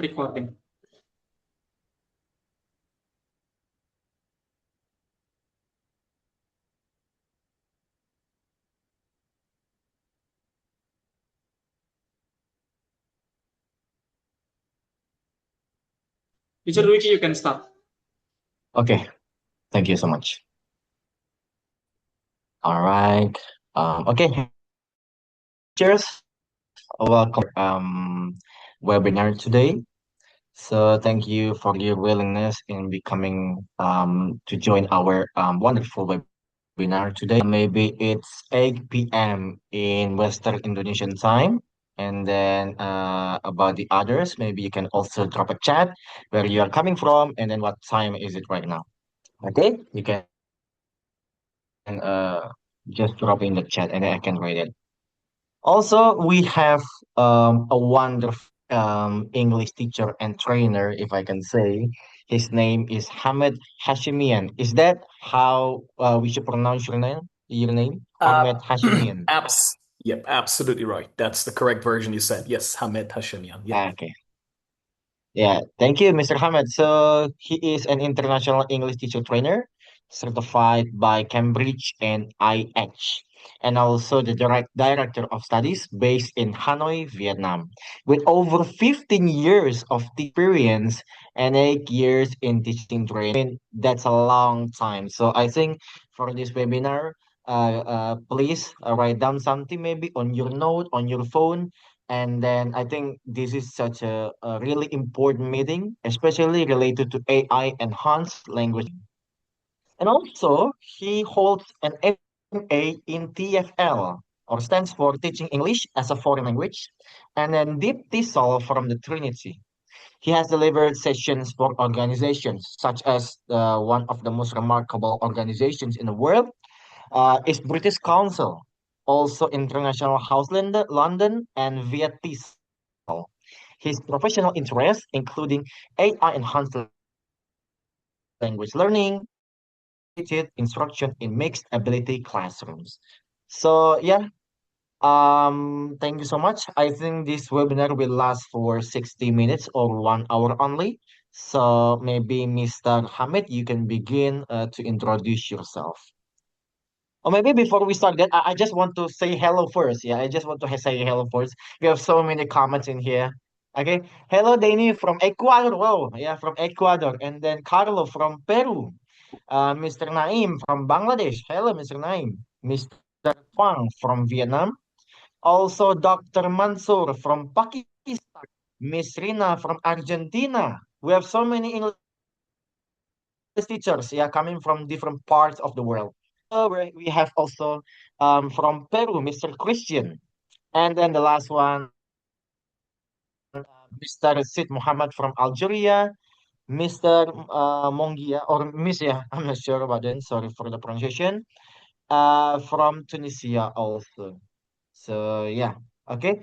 recording. Teacher Wiki, you can start. Okay, thank you so much. All right. Okay, cheers. Welcome webinar today. So thank you for your willingness in becoming to join our wonderful webinar today. Maybe it's 8 p.m. in Western Indonesian time. And then about the others, maybe you can also drop a chat where you are coming from and then what time is it right now. Okay, you can just drop in the chat and I can read it. Also, we have a wonderful English teacher and trainer, if I can say. His name is Hamid Hashimian. Is that how we should pronounce your name? Your name, Uh, Hamid Hashimian. yep, absolutely right. That's the correct version you said. Yes, Hamed Hashemian. Yep. Okay. Yeah, thank you, Mr. Hamid. So he is an international English teacher trainer, certified by Cambridge and IH, and also the director of studies based in Hanoi, Vietnam, with over 15 years of experience and 8 years in teaching training. I mean, that's a long time. So I think for this webinar, please write down something maybe on your note, on your phone, and then I think this is such a really important meeting, especially related to AI enhanced language. And also, he holds an MA in TFL, or stands for Teaching English as a Foreign Language, and then Deep TESOL from the Trinity. He has delivered sessions for organizations such as one of the most remarkable organizations in the world is British Council, also International House London, and VIATIS. His professional interests, including AI enhanced language learning, instruction in mixed ability classrooms. So yeah, thank you so much. I think this webinar will last for 60 minutes or 1 hour only. So maybe Mr. Hamid, you can begin to introduce yourself. Or maybe before we start that, I just want to say hello first. Yeah, I just want to say hello first. We have so many comments in here. Okay. Hello, Danny from Ecuador. Wow. Yeah, from Ecuador. And then Carlo from Peru. Mr. Naim from Bangladesh. Hello, Mr. Naim. Mr. Fang from Vietnam. Also, Dr. Mansour from Pakistan. Miss Rina from Argentina. We have so many English teachers, yeah, coming from different parts of the world. We have also from Peru, Mr. Christian. And then the last one, Mr. Sid Muhammad from Algeria, Mr. Mongia, or Miss, yeah, I'm not sure about that. Sorry for the pronunciation. From Tunisia also. So yeah, okay.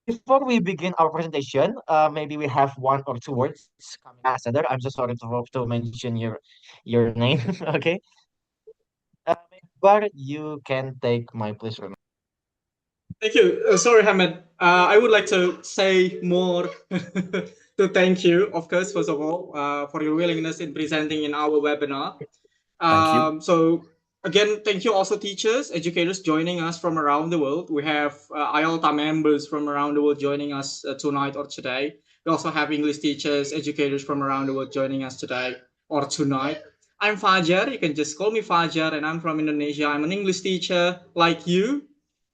Before we begin our presentation, maybe we have one or two words coming ambassador. I'm so sorry to mention your name. Okay. But you can take my place. Thank you. Sorry, Hamid. I would like to say more to thank you, of course, first of all, for your willingness in presenting in our webinar. Thank you. So again, thank you also teachers, educators joining us from around the world. We have IELTA members from around the world joining us tonight or today. We also have English teachers, educators from around the world joining us today or tonight. I'm Fajar. You can just call me Fajar, and I'm from Indonesia. I'm an English teacher like you,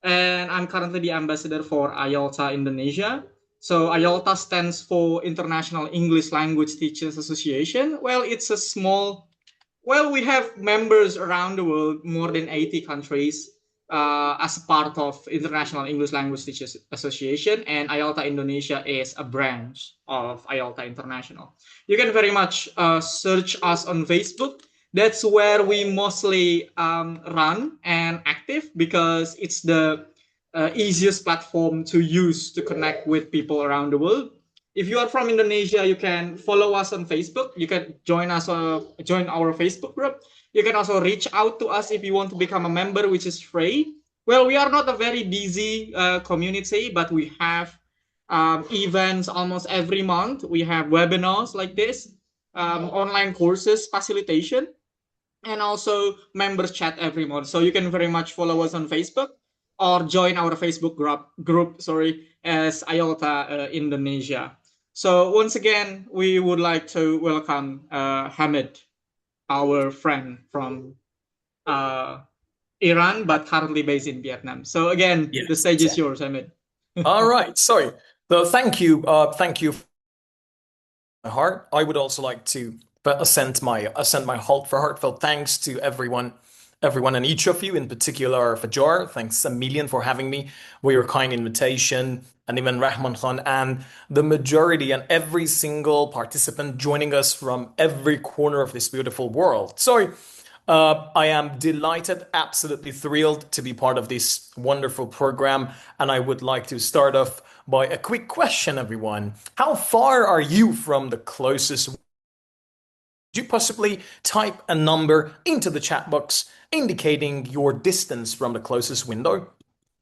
and I'm currently the ambassador for IELTA Indonesia. So IELTA stands for International English Language Teachers Association. Well, it's a small we have members around the world, more than 80 countries, as part of International English Language Teachers Association, and IELTA Indonesia is a branch of IELTA International. You can very much search us on Facebook. That's where we mostly run and active because it's the easiest platform to use to connect with people around the world. If you are from Indonesia, you can follow us on Facebook. You can join our Facebook group. You can also reach out to us if you want to become a member, which is free. Well, we are not a very busy community, but we have events almost every month. We have webinars like this, online courses, facilitation, and also members chat every month. So you can very much follow us on Facebook or join our Facebook group, as IELTA Indonesia. So once again, we would like to welcome Hamid, our friend from uh, Iran, but currently based in Vietnam. So again, the stage is yours, Hamid. All right. Sorry. So thank you. Thank you. My heart. I would also like to send my heartfelt thanks to everyone and each of you, in particular Fajar. Thanks a million for having me, for your kind invitation, and even Rahman Khan, and the majority and every single participant joining us from every corner of this beautiful world. So I am delighted, absolutely thrilled to be part of this wonderful program. And I would like to start off by a quick question, everyone. How far are you from the closest? Could you possibly type a number into the chat box indicating your distance from the closest window?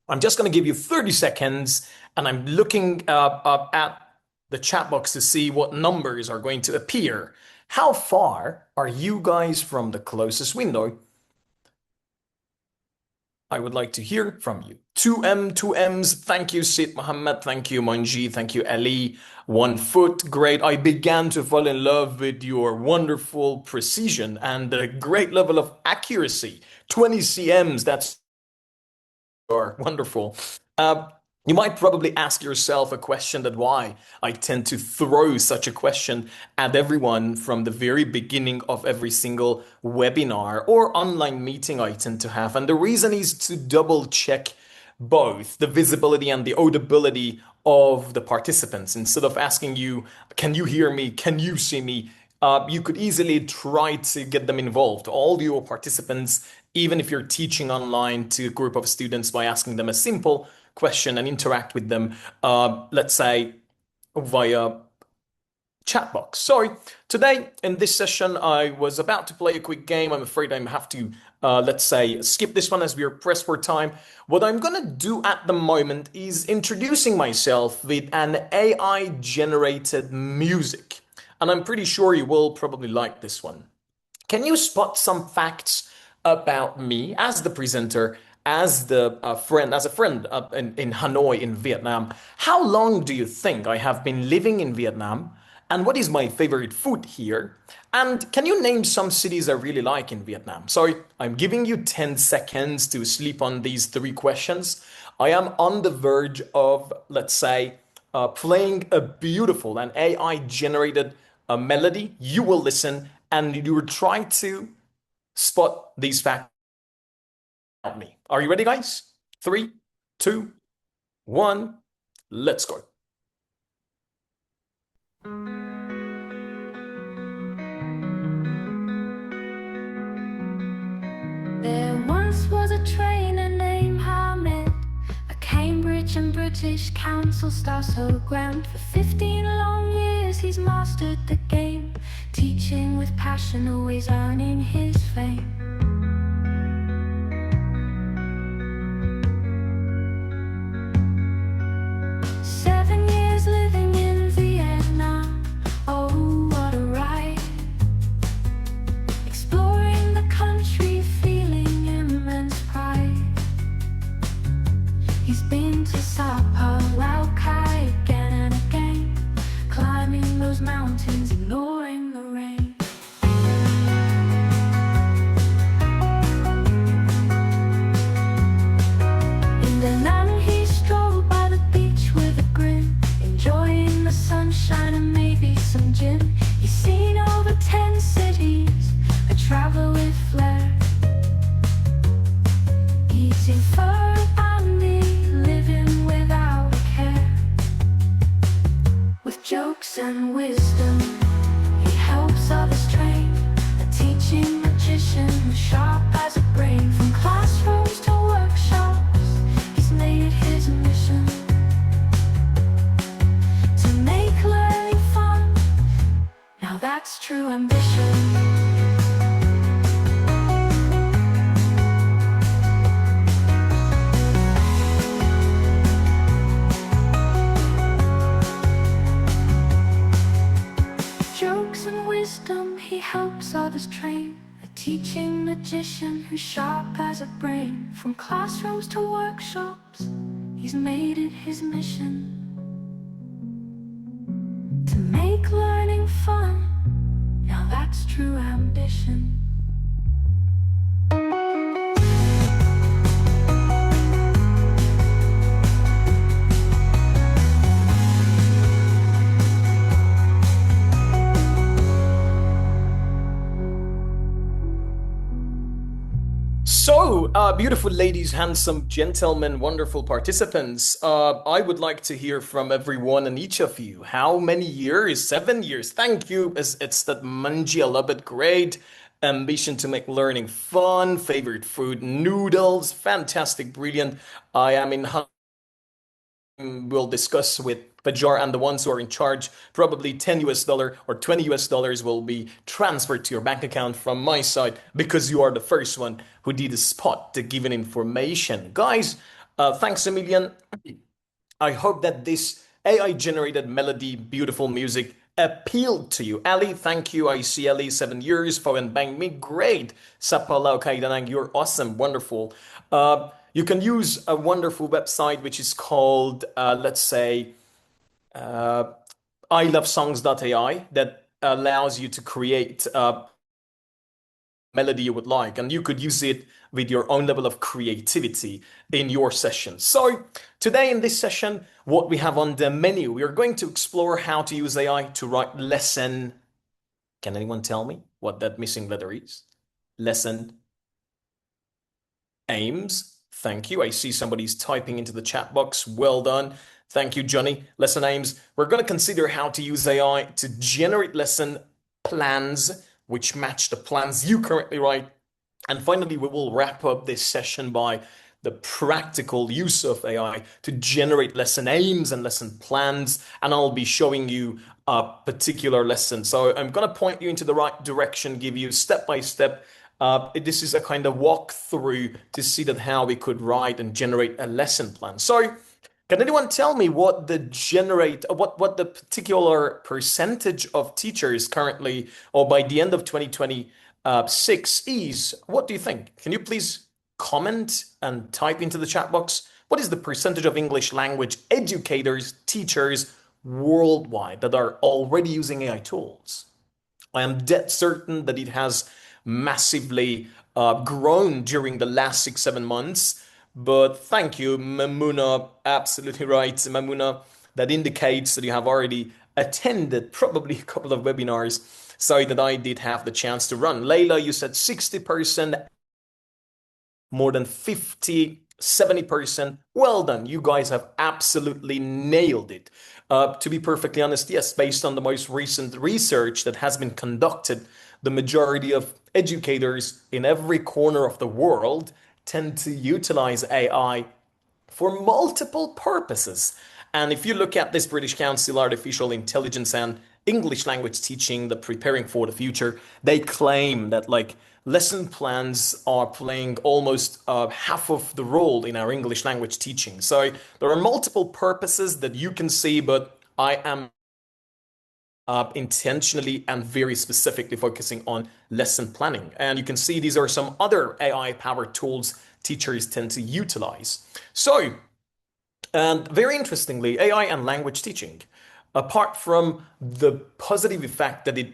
I'm just going to give you 30 seconds, and I'm looking up at the chat box to see what numbers are going to appear. How far are you guys from the closest window? I would like to hear from you. 2M, 2Ms, thank you, Sid Muhammad, thank you, Manji, thank you, Ali. 1 foot, great. I began to fall in love with your wonderful precision and the great level of accuracy. 20 CMs, that's wonderful. You might probably ask yourself a question that why I tend to throw such a question at everyone from the very beginning of every single webinar or online meeting I tend to have. And the reason is to double check both the visibility and the audibility of the participants. Instead of asking you, can you hear me? Can you see me? You could easily try to get them involved, all your participants, even if you're teaching online to a group of students, by asking them a simple question and interact with them, let's say via chat box. So today in this session, I was about to play a quick game. I'm afraid I have to, let's say, skip this one as we are pressed for time. What I'm going to do at the moment is introducing myself with an AI generated music. And I'm pretty sure you will probably like this one. Can you spot some facts about me as the presenter, as a friend in Hanoi in Vietnam? How long do you think I have been living in Vietnam? And what is my favorite food here? And can you name some cities I really like in Vietnam? So I'm giving you 10 seconds to sleep on these 3 questions. I am on the verge of, let's say, playing a beautiful and AI generated melody. You will listen and you will try to spot these facts about me. Are you ready, guys? 3, 2, 1, let's go. There once was a trainer named Hamid, a Cambridge and British Council star so grand. For 15 long years he's mastered the game, teaching with passion, always earning his fame. Mountains, ignoring the rain. In Da Nang he strolled by the beach with a grin, enjoying the sunshine and maybe some gin. He's seen over 10 cities, a traveler with flair, eating fur and living without a care. With jokes and wisdom, he helps others train, a teaching magician who's sharp as a brain. From classrooms to workshops, he's made it his mission to make learning fun. Now that's true ambition. he helps others train, a teaching magician who's sharp as a brain. From classrooms to workshops, he's made it his mission to make learning fun. Now that's true ambition. So, beautiful ladies, handsome gentlemen, wonderful participants, I would like to hear from everyone and each of you. How many years? 7 years. Thank you. It's that manji, I love it. Great. Ambition to make learning fun. Favorite food, noodles. Fantastic, brilliant. I am in we'll discuss with Fajar and the ones who are in charge. Probably $10 or $20 will be transferred to your bank account from my side because you are the first one who did a spot to give an information. Guys, thanks a million. I hope that this AI generated melody, beautiful music appealed to you. Ali, thank you. I see Ali, 7 years. Fowen Bang Me, great. Sapala Kaidanang, you're awesome, wonderful. You can use a wonderful website which is called, let's say, ilovesongs.ai that allows you to create melody you would like, and you could use it with your own level of creativity in your session. So today in this session, what we have on the menu, we are going to explore how to use AI to write lesson. Can anyone tell me what that missing letter is? Lesson aims. Thank you. I see somebody's typing into the chat box. Well done. Thank you, Johnny. Lesson aims. We're going to consider how to use AI to generate lesson plans which match the plans you currently write. And finally, we will wrap up this session by the practical use of AI to generate lesson aims and lesson plans. And I'll be showing you a particular lesson. So I'm going to point you into the right direction, give you step by step. This is a kind of walkthrough to see that how we could write and generate a lesson plan. So can anyone tell me what the particular percentage of teachers currently, or by the end of 2026 is? What do you think? Can you please comment and type into the chat box? What is the percentage of English language educators, teachers worldwide that are already using AI tools? I am dead certain that it has massively grown during the last 6-7 months. But thank you, Mamuna. Absolutely right, Mamuna. That indicates that you have already attended probably a couple of webinars, so that I did have the chance to run. Layla, you said 60%, more than 50, 70%. Well done. You guys have absolutely nailed it. To be perfectly honest, yes, based on the most recent research that has been conducted, the majority of educators in every corner of the world tend to utilize AI for multiple purposes. And if you look at this British Council Artificial Intelligence and English language teaching, the preparing for the future, they claim that like lesson plans are playing almost half of the role in our English language teaching. So there are multiple purposes that you can see, but I am intentionally and very specifically focusing on lesson planning. And you can see these are some other AI-powered tools teachers tend to utilize. So, and very interestingly, AI and language teaching, apart from the positive effect that it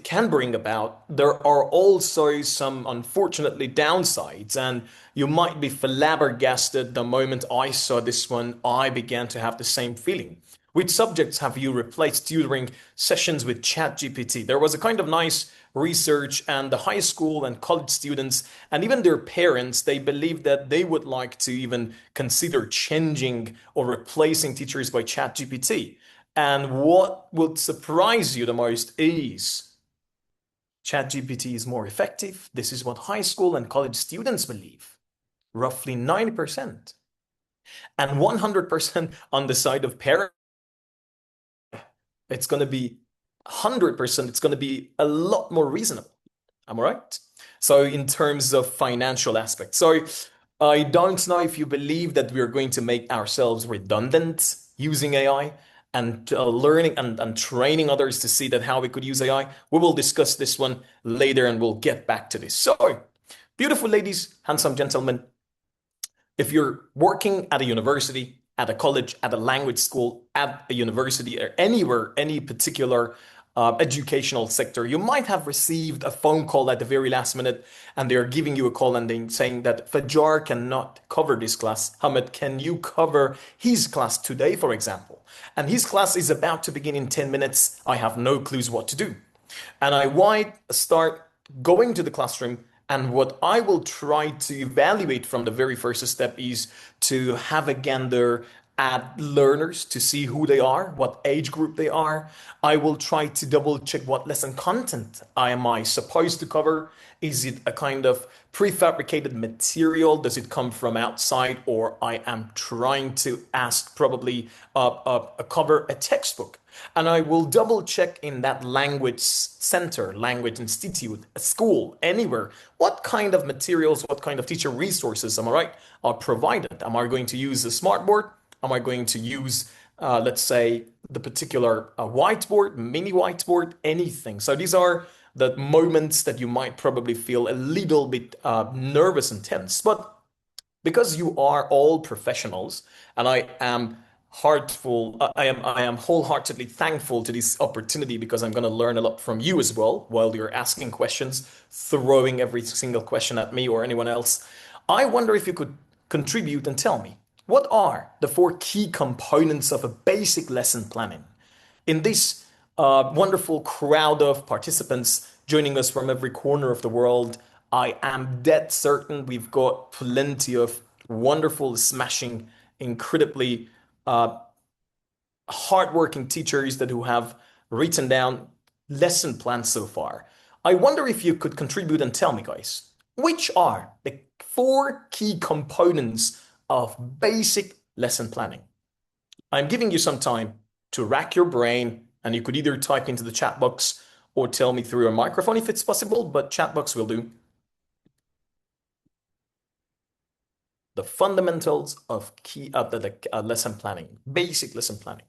can bring about, there are also some unfortunately downsides, and you might be flabbergasted the moment I saw this one. I began to have the same feeling. Which subjects have you replaced tutoring sessions with ChatGPT? There was a kind of nice research, and the high school and college students and even their parents, they believe that they would like to even consider changing or replacing teachers by ChatGPT. And what would surprise you the most is ChatGPT is more effective. This is what high school and college students believe, roughly 90%. And 100% on the side of parents. It's going to be 100%, it's going to be a lot more reasonable. Am I right? So in terms of financial aspects. So I don't know if you believe that we're going to make ourselves redundant using AI. and learning and training others to see that how we could use AI. We will discuss this one later and we'll get back to this. So, beautiful ladies, handsome gentlemen, if you're working at a university, at a college, at a language school, at a university, or anywhere, any particular educational sector, you might have received a phone call at the very last minute and they're giving you a call and they're saying that Fajar cannot cover this class. Hamid, can you cover his class today, for example? And his class is about to begin in 10 minutes. I have no clues what to do. And I might start going to the classroom, and what I will try to evaluate from the very first step is to have a gander at learners to see who they are, what age group they are. I will try to double check what lesson content am I supposed to cover. Is it a kind of prefabricated material? Does it come from outside? Or I am trying to ask probably cover a textbook. And I will double check in that language center, language institute, a school, anywhere, what kind of materials, what kind of teacher resources, am I right, are provided. Am I going to use a smartboard? Am I going to use, let's say, the particular whiteboard, mini whiteboard, anything? So these are the moments that you might probably feel a little bit nervous and tense. But because you are all professionals, and I am I am wholeheartedly thankful to this opportunity because I'm going to learn a lot from you as well while you're asking questions, throwing every single question at me or anyone else. I wonder if you could contribute and tell me, what are the four key components of a basic lesson planning? In this wonderful crowd of participants joining us from every corner of the world, I am dead certain we've got plenty of wonderful, smashing, incredibly hardworking teachers that who have written down lesson plans so far. I wonder if you could contribute and tell me, guys, which are the four key components of basic lesson planning? I'm giving you some time to rack your brain, and you could either type into the chat box or tell me through a microphone if it's possible, but chat box will do. The fundamentals of the lesson planning, basic lesson planning.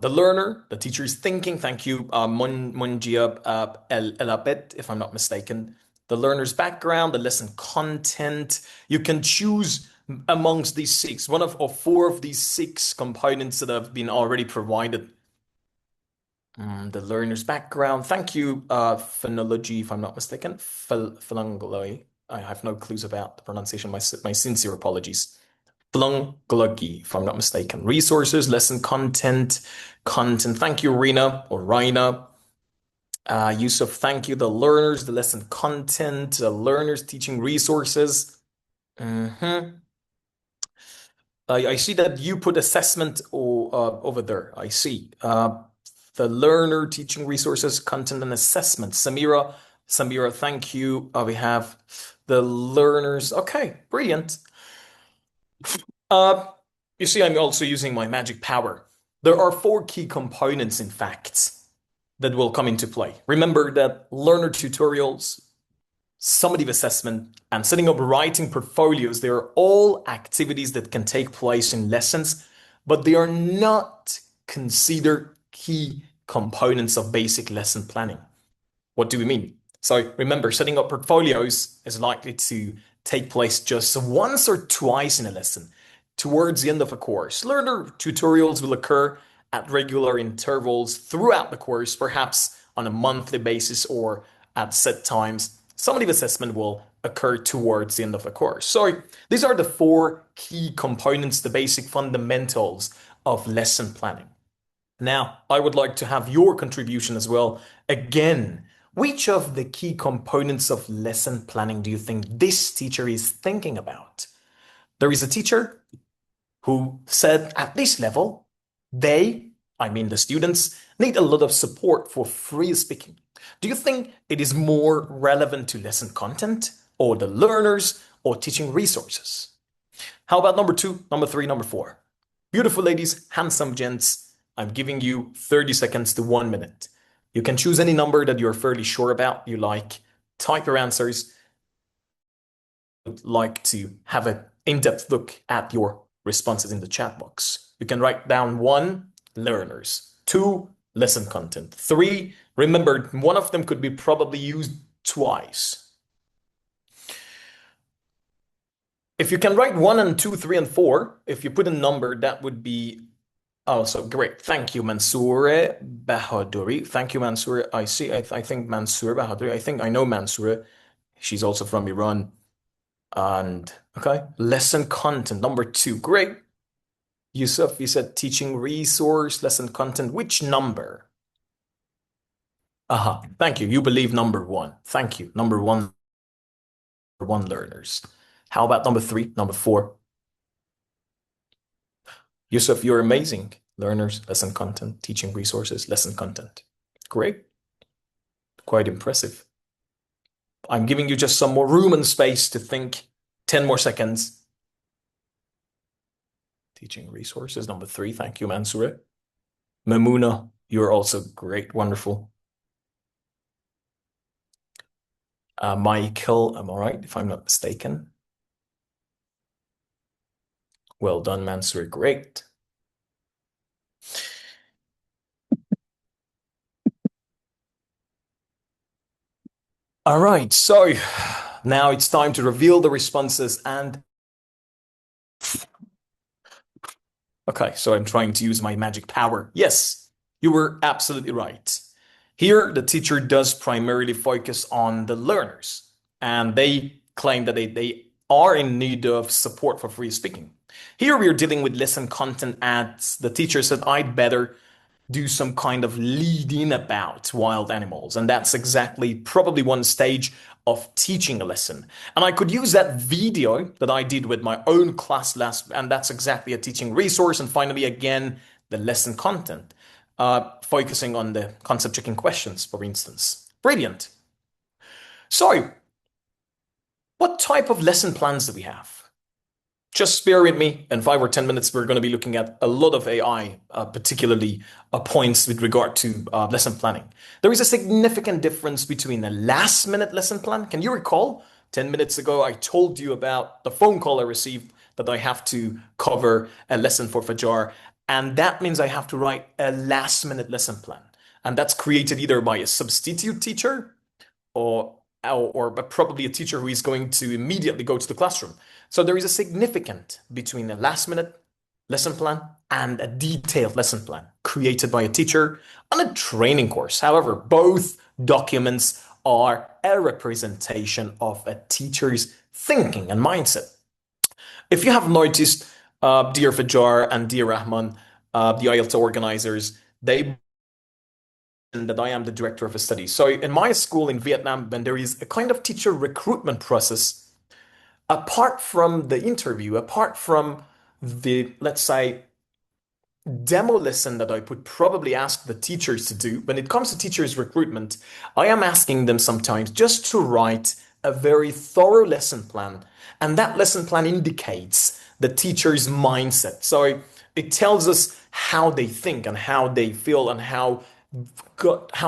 The learner, the teacher is thinking. Thank you, Munjia Elabet, if I'm not mistaken. The learner's background, the lesson content. You can choose amongst these six, one of or four of these six components that have been already provided. The learner's background. Thank you, phonology, if I'm not mistaken. Phalangoloi. I have no clues about the pronunciation. My sincere apologies. Phalangology, if I'm not mistaken. Resources, lesson content. Thank you, Rina or Raina. Yusuf, thank you. The learners, the lesson content, the learners, teaching resources. I see that you put assessment over there. I see. The learner, teaching resources, content, and assessment. Samira, thank you. We have the learners. Okay, brilliant. You see, I'm also using my magic power. There are four key components, in fact, that will come into play. Remember that learner tutorials, summative assessment, and setting up writing portfolios, they are all activities that can take place in lessons, but they are not considered key components of basic lesson planning. What do we mean? So remember, setting up portfolios is likely to take place just once or twice in a lesson towards the end of a course. Learner tutorials will occur at regular intervals throughout the course, perhaps on a monthly basis or at set times. Summative assessment will occur towards the end of the course. So these are the four key components, the basic fundamentals of lesson planning. Now, I would like to have your contribution as well. Again, which of the key components of lesson planning do you think this teacher is thinking about? There is a teacher who said at this level, the students, need a lot of support for free speaking. Do you think it is more relevant to lesson content or the learners or teaching resources? How about number 2, number 3, number 4? Beautiful ladies, handsome gents, I'm giving you 30 seconds to 1 minute. You can choose any number that you're fairly sure about, you like. Type your answers. like to have an in-depth look at your responses in the chat box. You can write down 1, learners, 2, lesson content, 3, remember, one of them could be probably used twice. If you can write 1 and 2, 3, and 4, if you put a number, that would be also great. Thank you, Mansour Bahaduri. Thank you, Mansour. I see. I think Mansour Bahaduri. I think I know Mansour. She's also from Iran. And okay, lesson content number 2. Great. Yusuf, you said teaching resource, lesson content. Which number? Aha. Thank you. You believe number 1. Thank you. Number 1 learners. How about number 3, number 4? Yusuf, you're amazing. Learners, lesson content, teaching resources, lesson content. Great. Quite impressive. I'm giving you just some more room and space to think. 10 more seconds. Teaching resources, number 3. Thank you, Mansour. Mamuna, you're also great. Wonderful. Michael, I'm all right, if I'm not mistaken. Well done, Mansour. Great. All right, so now it's time to reveal the responses and okay, so I'm trying to use my magic power. Yes, you were absolutely right. Here, the teacher does primarily focus on the learners, and they claim that they are in need of support for free speaking. Here, we are dealing with lesson content ads. The teacher said, I'd better do some kind of lead-in about wild animals, and that's exactly probably one stage of teaching a lesson. And I could use that video that I did with my own class and that's exactly a teaching resource. And finally, again, the lesson content, focusing on the concept checking questions, for instance. Brilliant. So, what type of lesson plans do we have? Just bear with me. In 5 or 10 minutes, we're going to be looking at a lot of AI, particularly points with regard to lesson planning. There is a significant difference between a last-minute lesson plan. Can you recall 10 minutes ago, I told you about the phone call I received that I have to cover a lesson for Fajar. And that means I have to write a last-minute lesson plan. And that's created either by a substitute teacher or probably a teacher who is going to immediately go to the classroom. So there is a significant between a last-minute lesson plan and a detailed lesson plan created by a teacher on a training course. However, both documents are a representation of a teacher's thinking and mindset. If you have noticed, dear Fajar and dear Rahman, the IELTA organizers, they that I am the director of a study. So in my school in Vietnam, when there is a kind of teacher recruitment process, apart from the interview, apart from the, let's say, demo lesson that I would probably ask the teachers to do, when it comes to teachers recruitment, I am asking them sometimes just to write a very thorough lesson plan. And that lesson plan indicates the teacher's mindset. So it tells us how they think and how they feel and how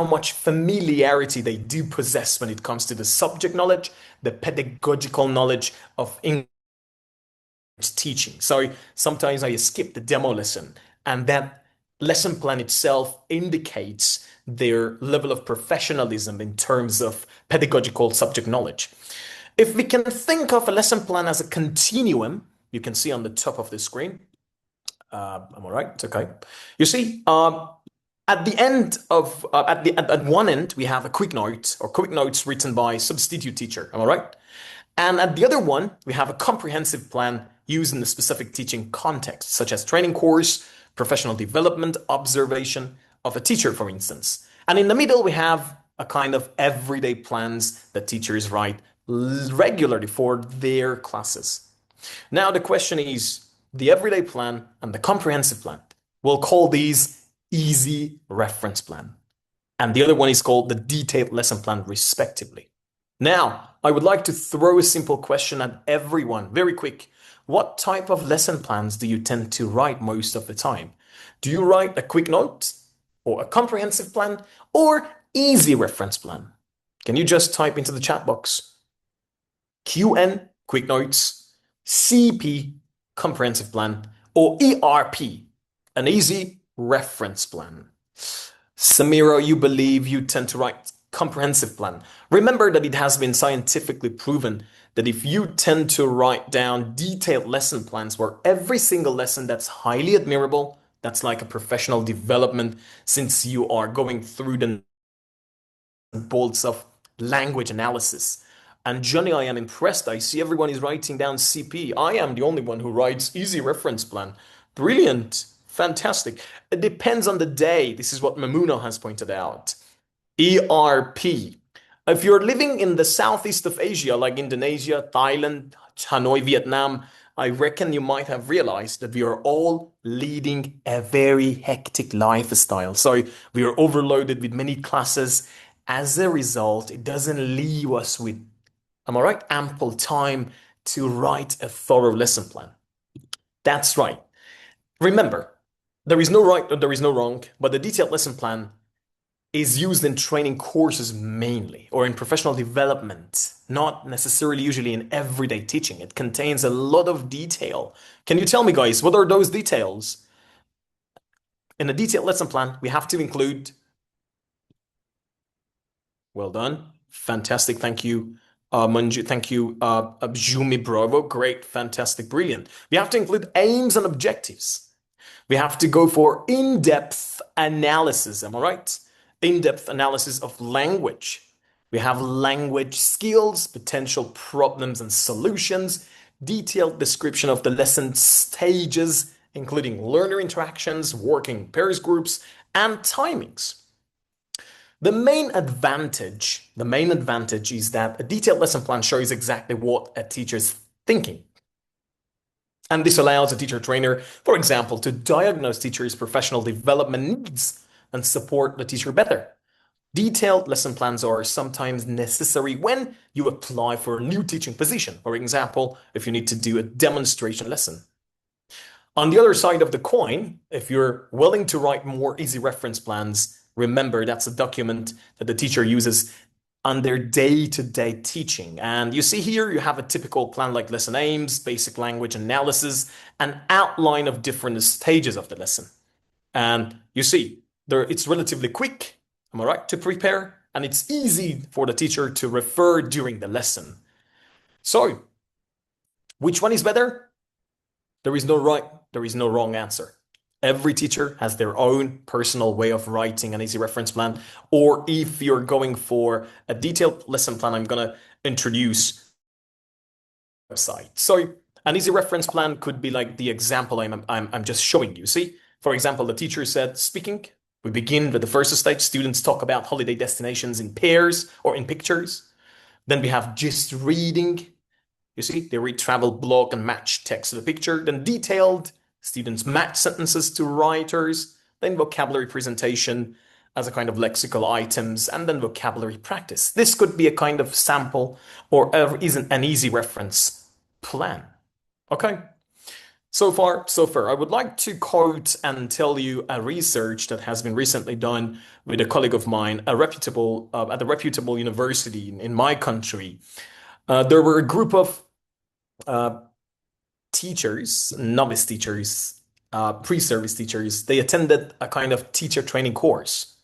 much familiarity they do possess when it comes to the subject knowledge, the pedagogical knowledge of English teaching. So sometimes I skip the demo lesson, and that lesson plan itself indicates their level of professionalism in terms of pedagogical subject knowledge. If we can think of a lesson plan as a continuum, you can see on the top of the screen. I'm all right. It's okay. You see, at the end of at one end we have a quick note or quick notes written by substitute teacher. Am I right? And at the other one we have a comprehensive plan used in the specific teaching context, such as training course, professional development, observation of a teacher, for instance. And in the middle we have a kind of everyday plans that teachers write regularly for their classes. Now the question is the everyday plan and the comprehensive plan. We'll call these easy reference plan. And the other one is called the detailed lesson plan, respectively. Now, I would like to throw a simple question at everyone, very quick. What type of lesson plans do you tend to write most of the time? Do you write a quick note or a comprehensive plan or easy reference plan? Can you just type into the chat box? QN quick notes, CP, comprehensive plan, or ERP, an easy reference plan. Samira, you believe you tend to write comprehensive plan. Remember that it has been scientifically proven that if you tend to write down detailed lesson plans where every single lesson, that's highly admirable, that's like a professional development since you are going through the bolts of language analysis. And Johnny, I am impressed. I see everyone is writing down CP. I am the only one who writes easy reference plan. Brilliant. Fantastic. It depends on the day. This is what Mamuna has pointed out. ERP. If you're living in the southeast of Asia, like Indonesia, Thailand, Hanoi, Vietnam, I reckon you might have realized that we are all leading a very hectic lifestyle. So we are overloaded with many classes. As a result, it doesn't leave us with, am I right, ample time to write a thorough lesson plan. That's right. Remember, there is no right or there is no wrong, but the detailed lesson plan is used in training courses mainly, or in professional development, not necessarily usually in everyday teaching. It contains a lot of detail. Can you tell me, guys, what are those details? In a detailed lesson plan, we have to include. Well done. Fantastic. Thank you, Manju. Thank you, Jumi Bravo. Great. Fantastic. Brilliant. We have to include aims and objectives. We have to go for in-depth analysis. Am I right? In-depth analysis of language. We have language skills, potential problems and solutions, detailed description of the lesson stages, including learner interactions, working pairs groups, and timings. The main advantage is that a detailed lesson plan shows exactly what a teacher's thinking. And this allows a teacher trainer, for example, to diagnose teachers' professional development needs and support the teacher better. Detailed lesson plans are sometimes necessary when you apply for a new teaching position. For example, if you need to do a demonstration lesson. On the other side of the coin, if you're willing to write more easy reference plans, remember that's a document that the teacher uses on their day-to-day teaching. And you see here, you have a typical plan like lesson aims, basic language analysis, an outline of different stages of the lesson. And you see, it's relatively quick, am I right, to prepare, and it's easy for the teacher to refer during the lesson. So, which one is better? There is no right, there is no wrong answer. Every teacher has their own personal way of writing an easy reference plan. Or if you're going for a detailed lesson plan, I'm going to introduce a website. So an easy reference plan could be like the example I'm just showing you. See, for example, the teacher said, speaking, we begin with the first stage. Students talk about holiday destinations in pairs or in pictures. Then we have just reading. You see, they read travel blog and match text to the picture. Then detailed, students match sentences to writers. Then vocabulary presentation as a kind of lexical items, and then vocabulary practice. This could be a kind of sample or isn't an easy reference plan. Okay? So far, so fair. I would like to quote and tell you a research that has been recently done with a colleague of mine, at a reputable university in my country. There were a group of teachers, novice teachers, pre-service teachers. They attended a kind of teacher training course,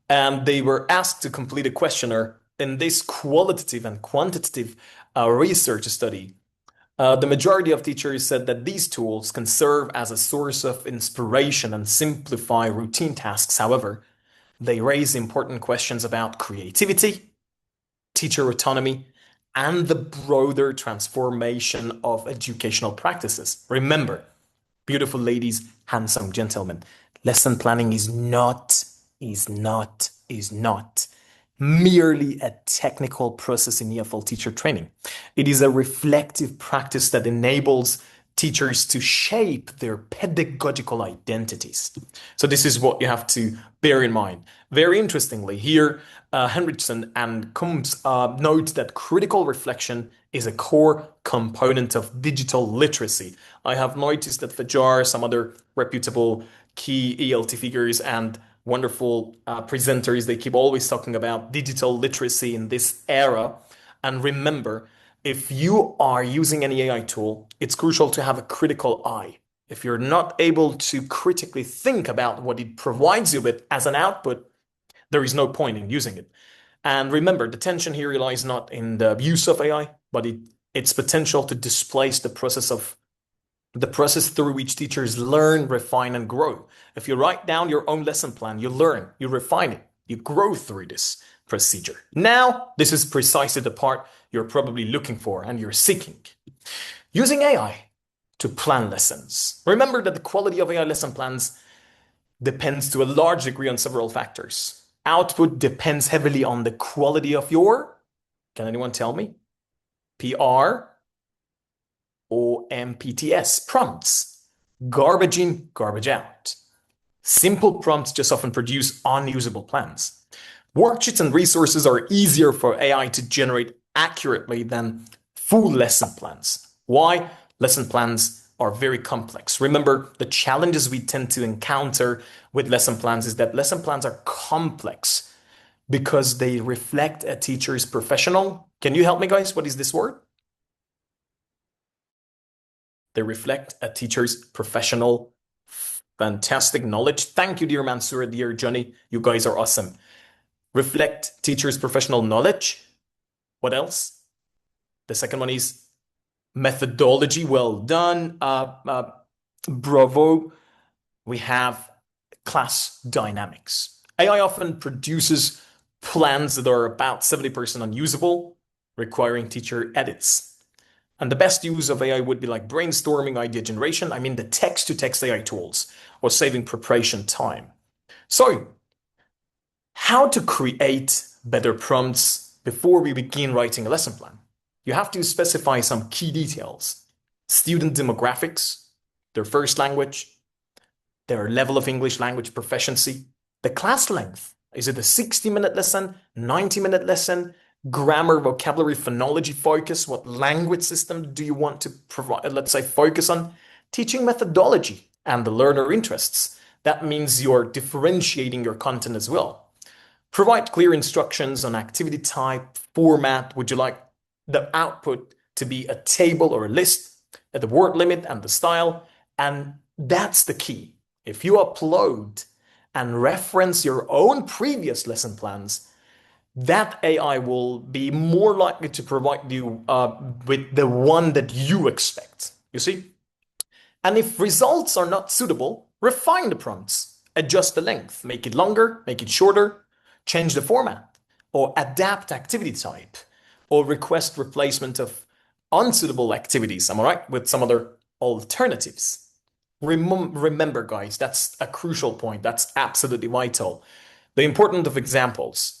and they were asked to complete a questionnaire in this qualitative and quantitative research study. The majority of teachers said that these tools can serve as a source of inspiration and simplify routine tasks. However, they raise important questions about creativity, teacher autonomy, and the broader transformation of educational practices. Remember, beautiful ladies, handsome gentlemen, lesson planning is not merely a technical process in EFL teacher training. It is a reflective practice that enables teachers to shape their pedagogical identities. So this is what you have to bear in mind. Very interestingly, here, Henrichsen and Combs note that critical reflection is a core component of digital literacy. I have noticed that Fajar, some other reputable key ELT figures and wonderful presenters, they keep always talking about digital literacy in this era. And remember, If you are using any AI tool, it's crucial to have a critical eye. If you're not able to critically think about what it provides you with as an output, there is no point in using it. And remember, the tension here lies not in the use of AI, but its potential to displace the process through which teachers learn, refine, and grow. If you write down your own lesson plan, you learn, you refine it, you grow through this procedure. Now, this is precisely the part you're probably looking for and you're seeking. Using AI to plan lessons. Remember that the quality of AI lesson plans depends to a large degree on several factors. Output depends heavily on the quality of your, can anyone tell me? PR or MPTS, prompts. Garbage in, garbage out. Simple prompts just often produce unusable plans. Worksheets and resources are easier for AI to generate accurately than full lesson plans. Why? Lesson plans are very complex. Remember, the challenges we tend to encounter with lesson plans is that lesson plans are complex because they reflect a teacher's professional. Can you help me, guys? What is this word? They reflect a teacher's professional, fantastic knowledge. Thank you, dear Mansour, dear Johnny. You guys are awesome. Reflect teacher's professional knowledge. What else? The second one is methodology. Well done. Bravo. We have class dynamics. AI often produces plans that are about 70% unusable, requiring teacher edits. And the best use of AI would be like brainstorming, idea generation. I mean, the text-to-text AI tools, or saving preparation time. So, how to create better prompts before we begin writing a lesson plan? You have to specify some key details. Student demographics, their first language, their level of English language proficiency, the class length. Is it a 60-minute lesson, 90-minute lesson? Grammar, vocabulary, phonology focus. What language system do you want to provide, let's say, focus on? Teaching methodology and the learner interests. That means you're differentiating your content as well. Provide clear instructions on activity type, format. Would you like the output to be a table or a list, at the word limit and the style? And that's the key. If you upload and reference your own previous lesson plans, that AI will be more likely to provide you with the one that you expect, you see? And if results are not suitable, refine the prompts, adjust the length, make it longer, make it shorter, change the format, or adapt activity type, or request replacement of unsuitable activities, am I right? With some other alternatives. Remember, guys, that's a crucial point. That's absolutely vital. The importance of examples.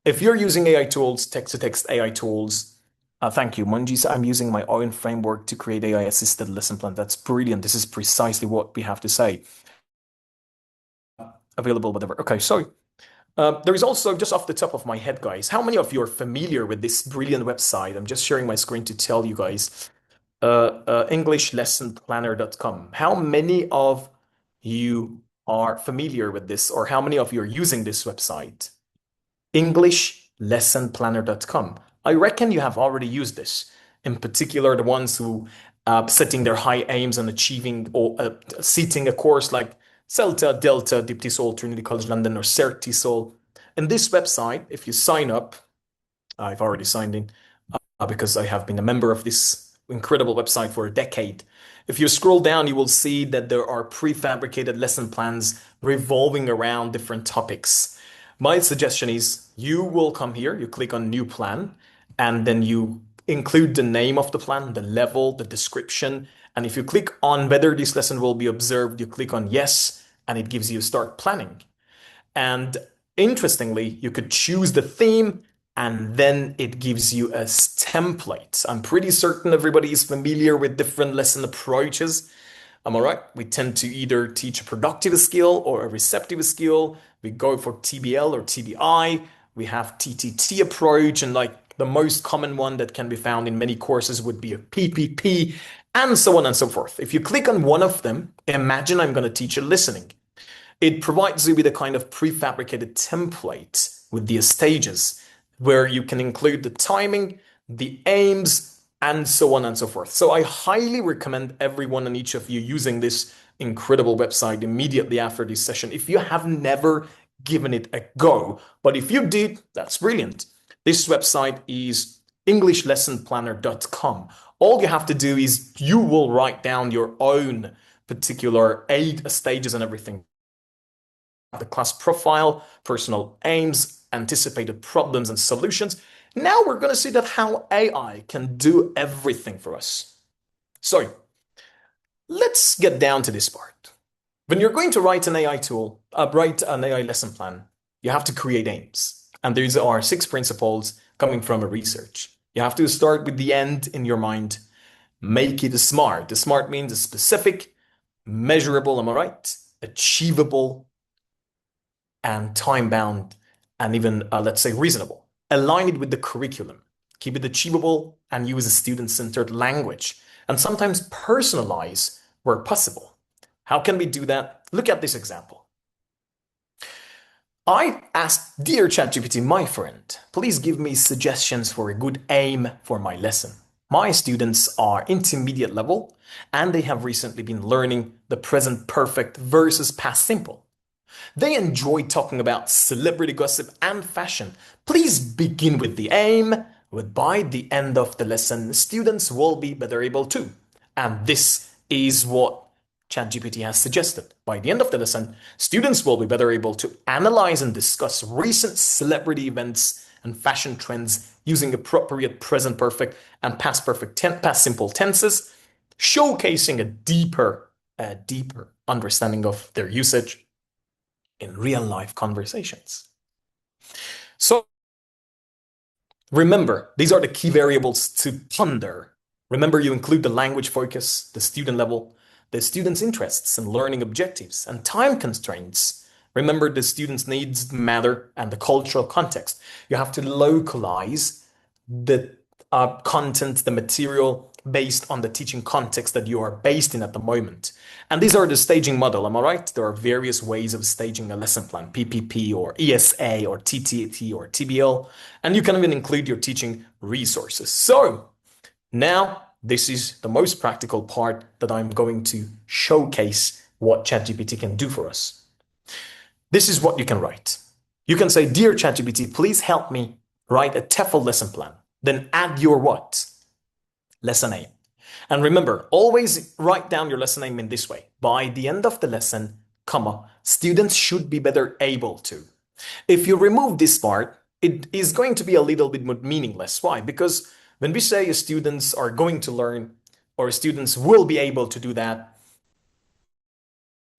If you're using AI tools, text-to-text AI tools, thank you, Munjis. I'm using my own framework to create AI-assisted lesson plan. That's brilliant. This is precisely what we have to say. Available, whatever. Okay, so there is also, just off the top of my head, guys, how many of you are familiar with this brilliant website? I'm just sharing my screen to tell you guys. EnglishLessonPlanner.com. How many of you are familiar with this, or how many of you are using this website? EnglishLessonPlanner.com. I reckon you have already used this. In particular, the ones who setting their high aims on achieving or seating a course like CELTA, Delta, Deep TESOL, Trinity College London, or CERT TESOL. And this website, if you sign up, I've already signed in because I have been a member of this incredible website for a decade. If you scroll down, you will see that there are prefabricated lesson plans revolving around different topics. My suggestion is you will come here, you click on new plan, and then you include the name of the plan, the level, the description. And if you click on whether this lesson will be observed, you click on yes, and it gives you start planning. And interestingly, you could choose the theme, and then it gives you a template. I'm pretty certain everybody is familiar with different lesson approaches. Am I right? We tend to either teach a productive skill or a receptive skill. We go for TBL or TBI. We have TTT approach, and like the most common one that can be found in many courses would be a PPP, and so on and so forth. If you click on one of them, imagine I'm going to teach you listening. It provides you with a kind of prefabricated template with the stages where you can include the timing, the aims, and so on and so forth. So I highly recommend everyone and each of you using this incredible website immediately after this session if you have never given it a go. But if you did, that's brilliant. This website is englishlessonplanner.com. All you have to do is you will write down your own particular 8 stages and everything. The class profile, personal aims, anticipated problems and solutions. Now we're going to see that how AI can do everything for us. So let's get down to this part. When you're going to write an AI tool, write an AI lesson plan, you have to create aims. And these are 6 principles coming from a research. You have to start with the end in your mind. Make it smart. The smart means specific, measurable, am I right? Achievable, and time-bound, and even, let's say, reasonable. Align it with the curriculum. Keep it achievable and use a student-centered language. And sometimes personalize where possible. How can we do that? Look at this example. I asked, dear ChatGPT, my friend, please give me suggestions for a good aim for my lesson. My students are intermediate level and they have recently been learning the present perfect versus past simple. They enjoy talking about celebrity gossip and fashion. Please begin with the aim, but by the end of the lesson, students will be better able to. And this is what ChatGPT has suggested. By the end of the lesson, students will be better able to analyze and discuss recent celebrity events and fashion trends using appropriate present perfect and past perfect past simple tenses, showcasing a deeper understanding of their usage in real life conversations. So remember, these are the key variables to ponder. Remember, you include the language focus, the student level, the student's interests and learning objectives, and time constraints. Remember, the student's needs matter and the cultural context. You have to localize the content, the material based on the teaching context that you are based in at the moment. And these are the staging model, am I right? There are various ways of staging a lesson plan, PPP or ESA or TTT or TBL, and you can even include your teaching resources. So now this is the most practical part that I'm going to showcase what ChatGPT can do for us. This is what you can write. You can say, dear ChatGPT, please help me write a TEFL lesson plan. Then add your what? Lesson aim. And remember, always write down your lesson aim in this way. By the end of the lesson, comma, students should be better able to. If you remove this part, it is going to be a little bit more meaningless. Why? Because when we say students are going to learn or students will be able to do that,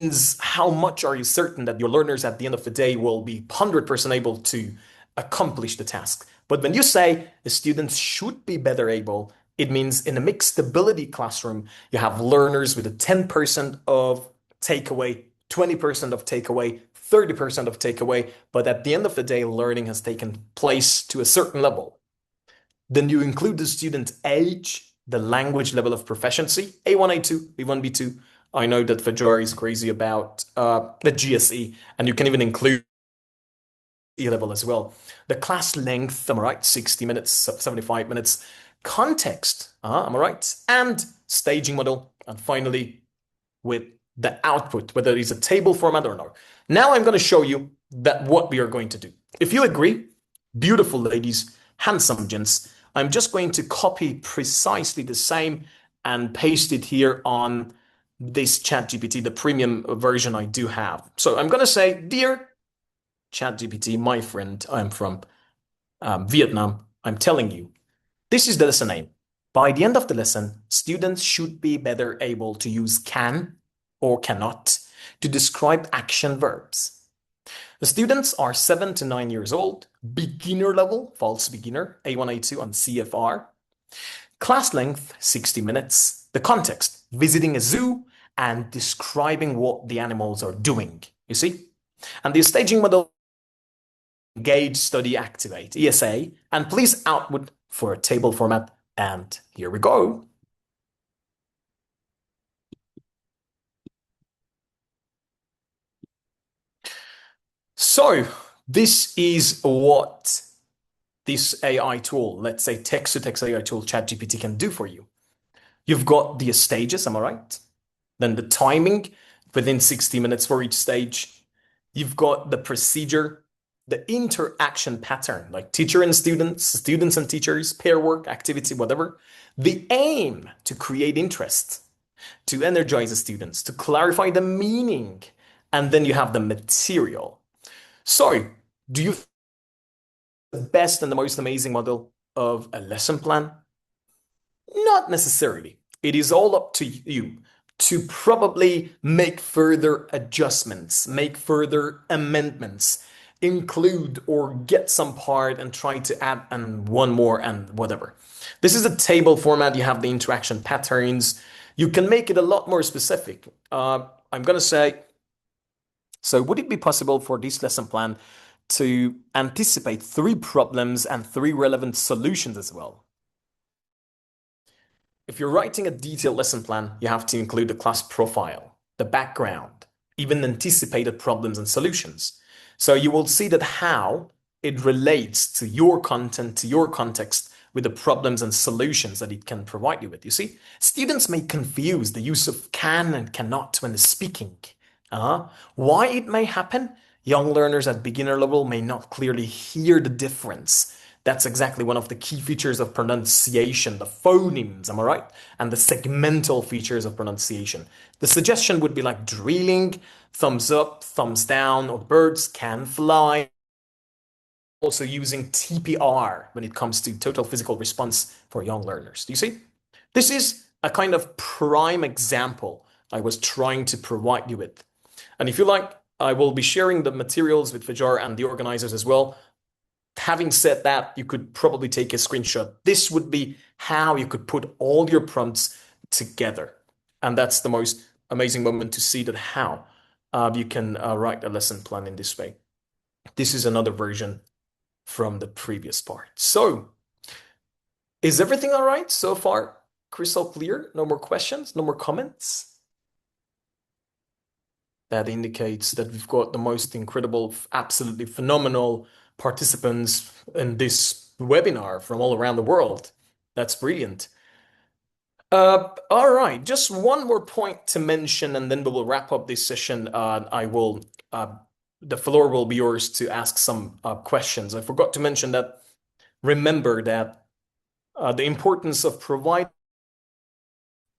is how much are you certain that your learners at the end of the day will be 100% able to accomplish the task? But when you say the students should be better able, it means in a mixed ability classroom, you have learners with a 10% of takeaway, 20% of takeaway, 30% of takeaway, but at the end of the day, learning has taken place to a certain level. Then you include the student age, the language level of proficiency, A1, A2, B1, B2. I know that Fajar is crazy about the GSE, and you can even include E level as well. The class length, am I right? 60 minutes, 75 minutes. Context, am I right? And staging model. And finally, with the output, whether it's a table format or not. Now I'm going to show you that what we are going to do. If you agree, beautiful ladies, handsome gents, I'm just going to copy precisely the same and paste it here on this ChatGPT, the premium version I do have. So I'm going to say, dear ChatGPT, my friend, I'm from Vietnam. I'm telling you, this is the lesson name. By the end of the lesson, students should be better able to use can or cannot to describe action verbs. The students are 7 to 9 years old, beginner level, false beginner, A1, A2 on CFR. Class length, 60 minutes. The context, visiting a zoo and describing what the animals are doing, you see? And the staging model, engage, study, activate, ESA, and please output for a table format. And here we go. So this is what this AI tool, let's say text-to-text AI tool, ChatGPT can do for you. You've got the stages, am I right? Then the timing within 60 minutes for each stage. You've got the procedure, the interaction pattern, like teacher and students, students and teachers, pair work, activity, whatever. The aim to create interest, to energize the students, to clarify the meaning, and then you have the material. So, do you think the best and the most amazing model of a lesson plan? Not necessarily. It is all up to you to probably make further adjustments, make further amendments, include or get some part and try to add and one more and whatever. This is a table format. You have the interaction patterns. You can make it a lot more specific. I'm going to say, so would it be possible for this lesson plan to anticipate 3 problems and 3 relevant solutions as well? If you're writing a detailed lesson plan, you have to include the class profile, the background, even anticipated problems and solutions. So you will see that how it relates to your content, to your context, with the problems and solutions that it can provide you with. You see, students may confuse the use of can and cannot when speaking. Why it may happen? Young learners at beginner level may not clearly hear the difference. That's exactly one of the key features of pronunciation, the phonemes, am I right? And the segmental features of pronunciation. The suggestion would be like drilling, thumbs up, thumbs down, or birds can fly. Also using TPR when it comes to total physical response for young learners. Do you see? This is a kind of prime example I was trying to provide you with. And if you like, I will be sharing the materials with Fajar and the organizers as well. Having said that, you could probably take a screenshot. This would be how you could put all your prompts together. And that's the most amazing moment to see that how you can write a lesson plan in this way. This is another version from the previous part. So, is everything all right so far? Crystal clear? No more questions? No more comments? That indicates that we've got the most incredible, absolutely phenomenal participants in this webinar from all around the world. That's brilliant. All right, just one more point to mention, and then we will wrap up this session. The floor will be yours to ask some questions. I forgot to mention that. Remember that the importance of providing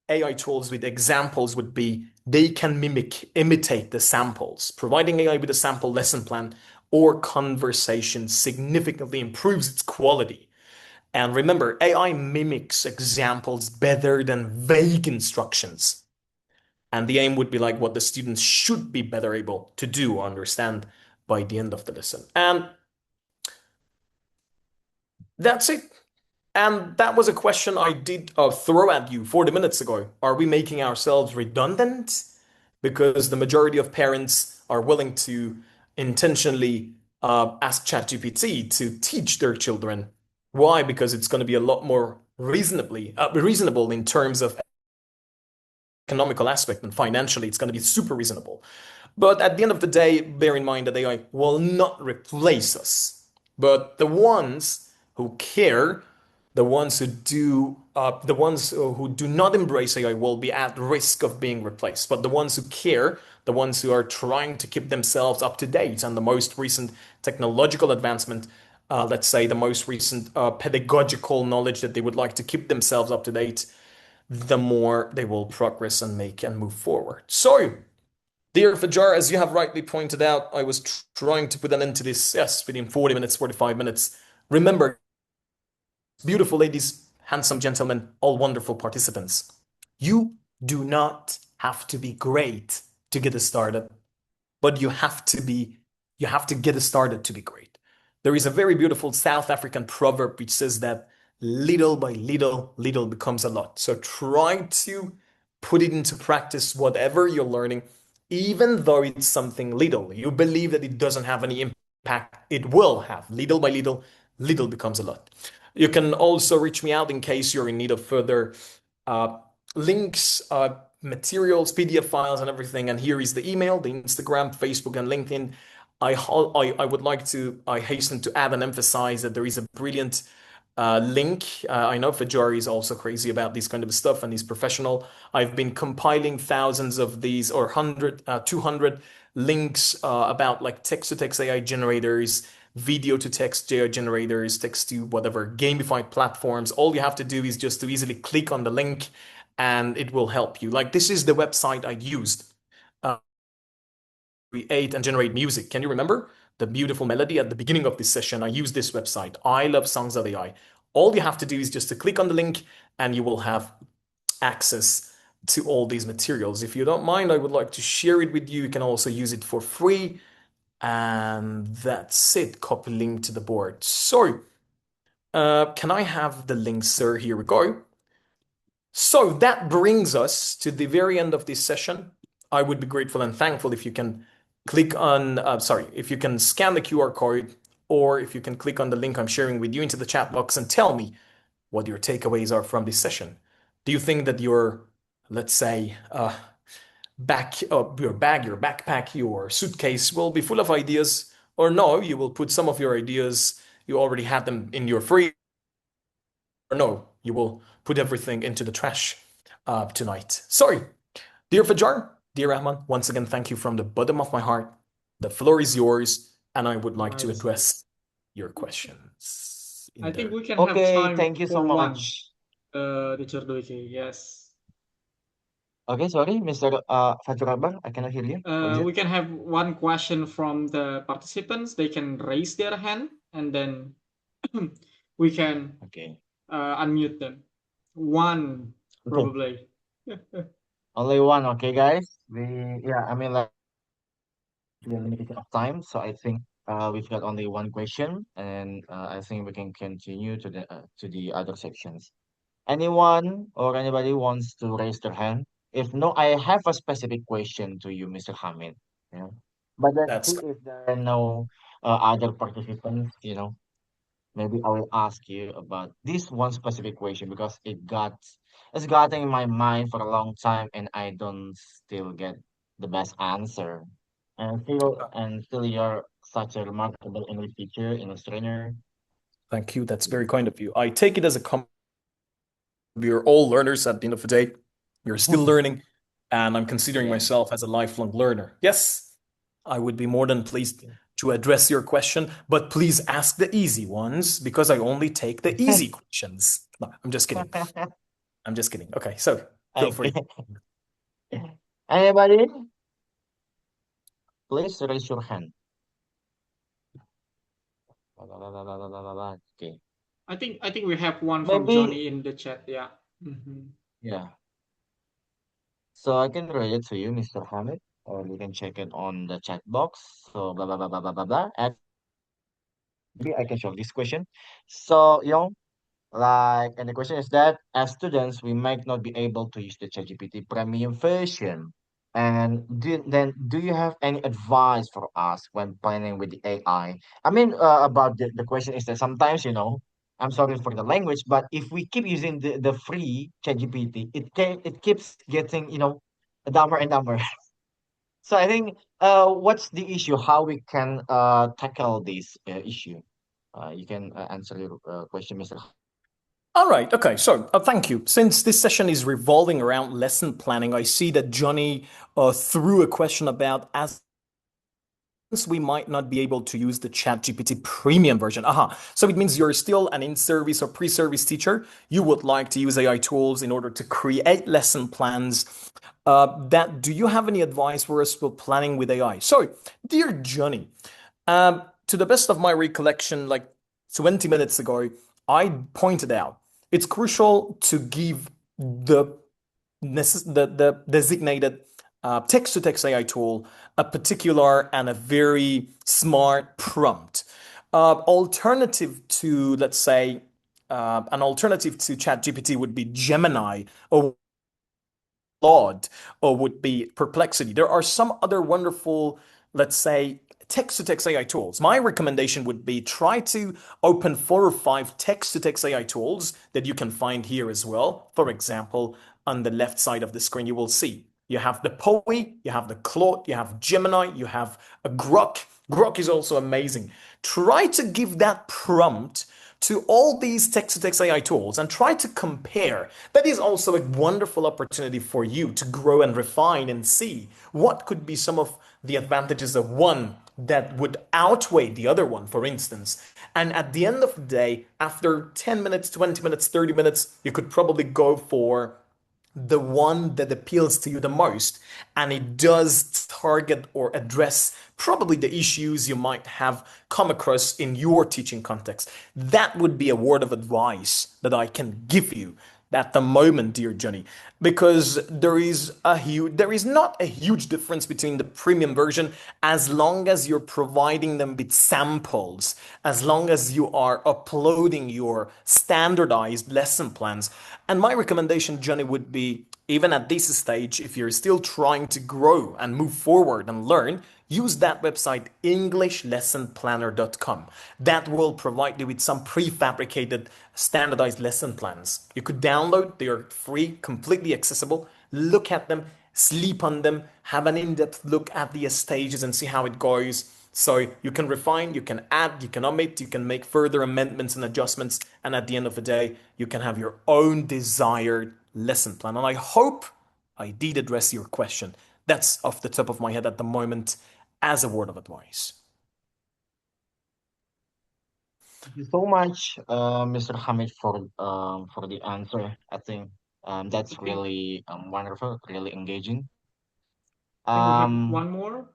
AI tools with examples would be they can imitate the samples. Providing AI with a sample lesson plan or conversation significantly improves its quality. And remember, AI mimics examples better than vague instructions. And the aim would be like what the students should be better able to do or understand by the end of the lesson. And that's it. And that was a question I did throw at you 40 minutes ago. Are we making ourselves redundant? Because the majority of parents are willing to intentionally ask ChatGPT to teach their children. Why? Because it's going to be a lot more reasonable in terms of economical aspect, and financially it's going to be super reasonable. But at the end of the day, bear in mind that AI will not replace us. But the ones who care, the ones who do not embrace AI will be at risk of being replaced. But the ones who care, the ones who are trying to keep themselves up to date and the most recent technological advancement, let's say the most recent pedagogical knowledge that they would like to keep themselves up to date, the more they will progress and make and move forward. So, dear Fajar, as you have rightly pointed out, I was trying to put an end to this, yes, within 40 minutes, 45 minutes. Remember, beautiful ladies, handsome gentlemen, all wonderful participants, you do not have to be great to get us started, but you have to get us started to be great. There is a very beautiful South African proverb which says that little by little, little becomes a lot. So try to put it into practice, whatever you're learning, even though it's something little. You believe that it doesn't have any impact. It will have. Little by little, little becomes a lot. You can also reach me out in case you're in need of further links, materials, PDF files, and everything. And here is the email, the Instagram, Facebook, and LinkedIn. I would like to I hasten to add and emphasize that there is a brilliant link. I know Fajari is also crazy about this kind of stuff and he's professional. I've been compiling thousands of these or 200 links about like text-to-text AI generators, video-to-text AI generators, text to whatever gamified platforms. All you have to do is just to easily click on the link and it will help you. Like this is the website I used create and generate music. Can you remember the beautiful melody at the beginning of this session? I use this website. I love songs.ai. All you have to do is just to click on the link and you will have access to all these materials. If you don't mind, I would like to share it with you. You can also use it for free. And that's it. Copy link to the board. Sorry. Can I have the link, sir? Here we go. So that brings us to the very end of this session. I would be grateful and thankful if you can click on, if you can scan the QR code or if you can click on the link I'm sharing with you into the chat box and tell me what your takeaways are from this session. Do you think that your, let's say, your bag, your backpack, your suitcase will be full of ideas, or no, you will put some of your ideas, you already had them in your fridge, or no, you will put everything into the trash tonight. Sorry, dear Fajar, dear Rahman, once again, thank you from the bottom of my heart. The floor is yours, and I would like to Nice. address your questions. I think we can have Okay, time thank you so for one, much. Teacher Doike. Yes. Okay, sorry, Mr. Fatur Akbar, I cannot hear you. What is We it? can have one question from the participants. They can raise their hand and then we can Okay. unmute them. One, Okay. probably. Only one, okay, guys. I mean, like, we are limited of time, so I think we've got only one question, and I think we can continue to the other sections. Anyone or anybody wants to raise their hand? If no, I have a specific question to you, Mr. Hamid. Yeah. But let's That's see if there are no other participants, maybe I will ask you about this one specific question because it's gotten in my mind for a long time and I don't still get the best answer. And still you're such a remarkable English teacher, English trainer. Thank you. That's very kind of you. I take it as a compliment. We're all learners at the end of the day. We're still learning, and I'm considering Yeah. myself as a lifelong learner. Yes, I would be more than pleased to address your question, but please ask the easy ones because I only take the easy questions. No, I'm just kidding. I'm just kidding. Okay, so feel free. Okay. Anybody? Please raise your hand. Okay. I think we have one from Maybe, Johnny in the chat. Yeah. Mhm. yeah. So I can read it to you, Mr. Hamid, or you can check it on the chat box. So blah blah blah blah blah blah blah. And maybe I can show this question. So, and the question is that as students, we might not be able to use the ChatGPT premium version. And do you have any advice for us when planning with the AI? I mean, about the question is that sometimes, I'm sorry for the language, but if we keep using the free ChatGPT, it keeps getting, dumber and dumber. So I think, what's the issue? How we can tackle this issue? You can answer your question, Mr. All right. Okay. So thank you. Since this session is revolving around lesson planning, I see that Johnny threw a question about as we might not be able to use the ChatGPT premium version. Aha. So it means you're still an in-service or pre-service teacher. You would like to use AI tools in order to create lesson plans. Do you have any advice for us for planning with AI? So, dear Johnny, to the best of my recollection, like 20 minutes ago, I pointed out it's crucial to give the designated text-to-text AI tool a particular and a very smart prompt. Alternative to, let's say, an alternative to ChatGPT would be Gemini or Claude or would be Perplexity. There are some other wonderful, let's say, text-to-text AI tools. My recommendation would be try to open 4 or 5 text-to-text AI tools that you can find here as well. For example, on the left side of the screen, you will see You have the Poe, you have the Claude, you have Gemini, you have a Grok. Grok is also amazing. Try to give that prompt to all these text-to-text AI tools and try to compare. That is also a wonderful opportunity for you to grow and refine and see what could be some of the advantages of one that would outweigh the other one, for instance. And at the end of the day, after 10 minutes, 20 minutes, 30 minutes, you could probably go for the one that appeals to you the most, and it does target or address probably the issues you might have come across in your teaching context. That would be a word of advice that I can give you at the moment, dear Johnny, because there is not a huge difference between the premium version as long as you're providing them with samples, as long as you are uploading your standardized lesson plans. And my recommendation, Johnny, would be even at this stage, if you're still trying to grow and move forward and learn, use that website, EnglishLessonPlanner.com. That will provide you with some prefabricated standardized lesson plans. You could download, they are free, completely accessible. Look at them, sleep on them, have an in-depth look at the stages and see how it goes. So you can refine, you can add, you can omit, you can make further amendments and adjustments. And at the end of the day, you can have your own desired lesson plan. And I hope I did address your question. That's off the top of my head at the moment as a word of advice. Thank you so much, Mr. Hamid, for the answer. I think that's I think really wonderful, really engaging. I think we have Um, one more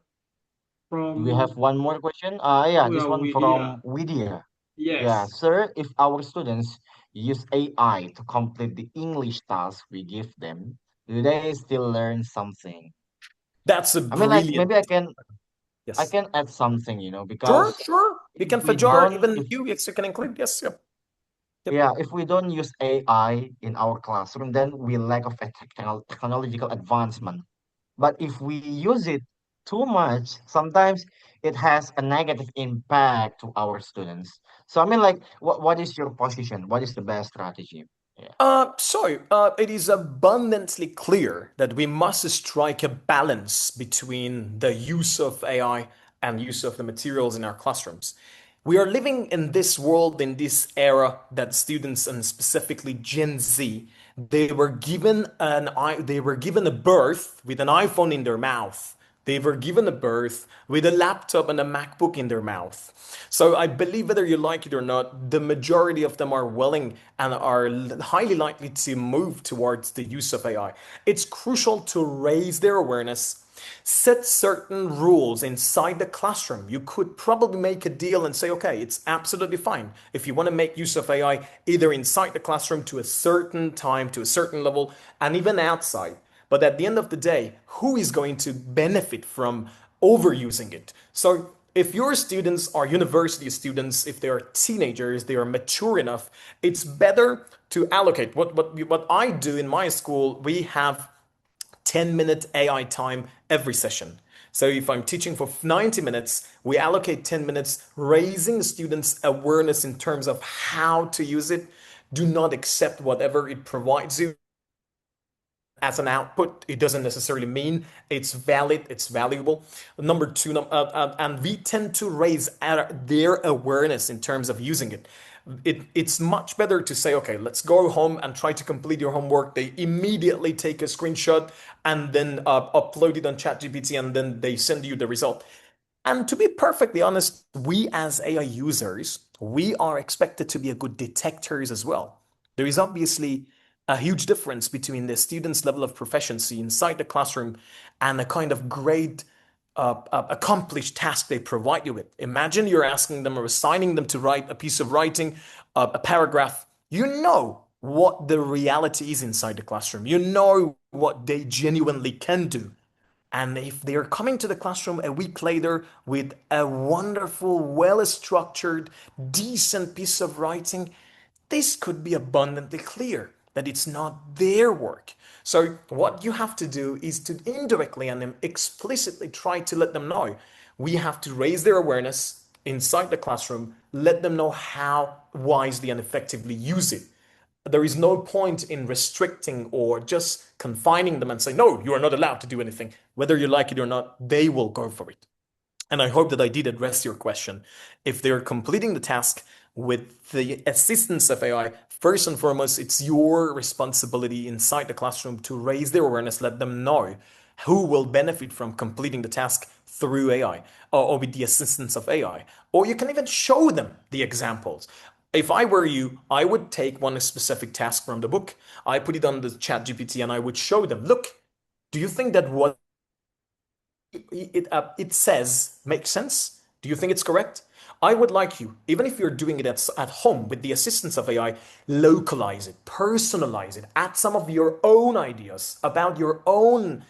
we have from one more question. Yeah, this well, one we yeah from Widya. Yeah, yes. sir, if our students use AI to complete the English task we give them, do they still learn something? That's a I mean, like brilliant. maybe I Yes. can add something, Sure, because sure. You if can we Fajar, don't even if you, yes, you can include. Yes, yep. Yep. yeah, if we don't use AI in our classroom, then we lack of a technological advancement. But if we use it too much, sometimes it has a negative impact to our students. So I mean, like, what is your position? What is the best strategy? Yeah. It is abundantly clear that we must strike a balance between the use of AI and use of the materials in our classrooms. We are living in this world, in this era that students, and specifically Gen Z, they were given a birth with an iPhone in their mouth. They were given a birth with a laptop and a MacBook in their mouth. So I believe, whether you like it or not, the majority of them are willing and are highly likely to move towards the use of AI. It's crucial to raise their awareness, set certain rules inside the classroom. You could probably make a deal and say, okay, it's absolutely fine. If you want to make use of AI, either inside the classroom to a certain time, to a certain level, and even outside. But at the end of the day, who is going to benefit from overusing it? So if your students are university students, if they are teenagers, they are mature enough, it's better to allocate. What I do in my school, we have 10-minute AI time every session. So if I'm teaching for 90 minutes, we allocate 10 minutes raising students' awareness in terms of how to use it. Do not accept whatever it provides you as an output. It doesn't necessarily mean it's valid, it's valuable. Number two, and we tend to raise their awareness in terms of using it. It's much better to say, okay, let's go home and try to complete your homework. They immediately take a screenshot and then upload it on ChatGPT, and then they send you the result. And to be perfectly honest, we as AI users, we are expected to be a good detectors as well. There is obviously a huge difference between the student's level of proficiency inside the classroom and the kind of great accomplished task they provide you with. Imagine you're asking them or assigning them to write a piece of writing, a paragraph. You know what the reality is inside the classroom. You know what they genuinely can do. And if they're coming to the classroom a week later with a wonderful, well structured, decent piece of writing, this could be abundantly clear that it's not their work. So, what you have to do is to indirectly and explicitly try to let them know. We have to raise their awareness inside the classroom, let them know how wisely and effectively use it. there is no point in restricting or just confining them and saying, no, you are not allowed to do anything. Whether you like it or not, they will go for it. And I hope that I did address your question. If they're completing the task with the assistance of AI, first and foremost, it's your responsibility inside the classroom to raise their awareness, let them know who will benefit from completing the task through AI or with the assistance of AI. Or you can even show them the examples. If I were you, I would take one specific task from the book, I put it on the chat GPT, and I would show them, look, do you think that what it says makes sense? Do you think it's correct? I would like you, even if you're doing it at home with the assistance of AI, localize it, personalize it, add some of your own ideas about your own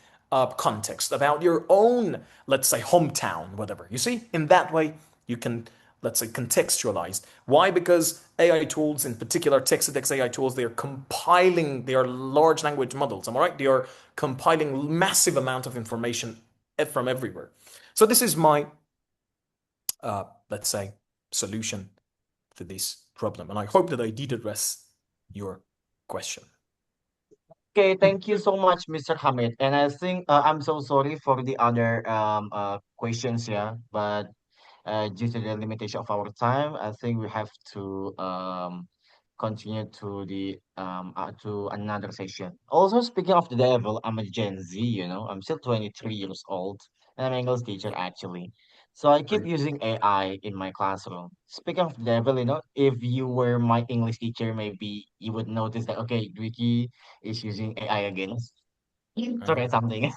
context, about your own, let's say, hometown, whatever. You see, in that way, you can, let's say, contextualize. Why? Because AI tools, in particular text-to-text AI tools, they are large language models, am I right? They are compiling massive amount of information from everywhere. So this is my, let's say, solution to this problem. And I hope that I did address your question. Okay, thank you so much, Mr. Hamid. And I think I'm so sorry for the other questions, yeah, but due to the limitation of our time, I think we have to continue to another session. Also, speaking of the devil, I'm a Gen Z, you know, I'm still 23 years old, and I'm an English teacher actually. So I keep using AI in my classroom. Speaking of the devil, you know, if you were my English teacher, maybe you would notice that okay, Ricky is using AI again to Right. write something.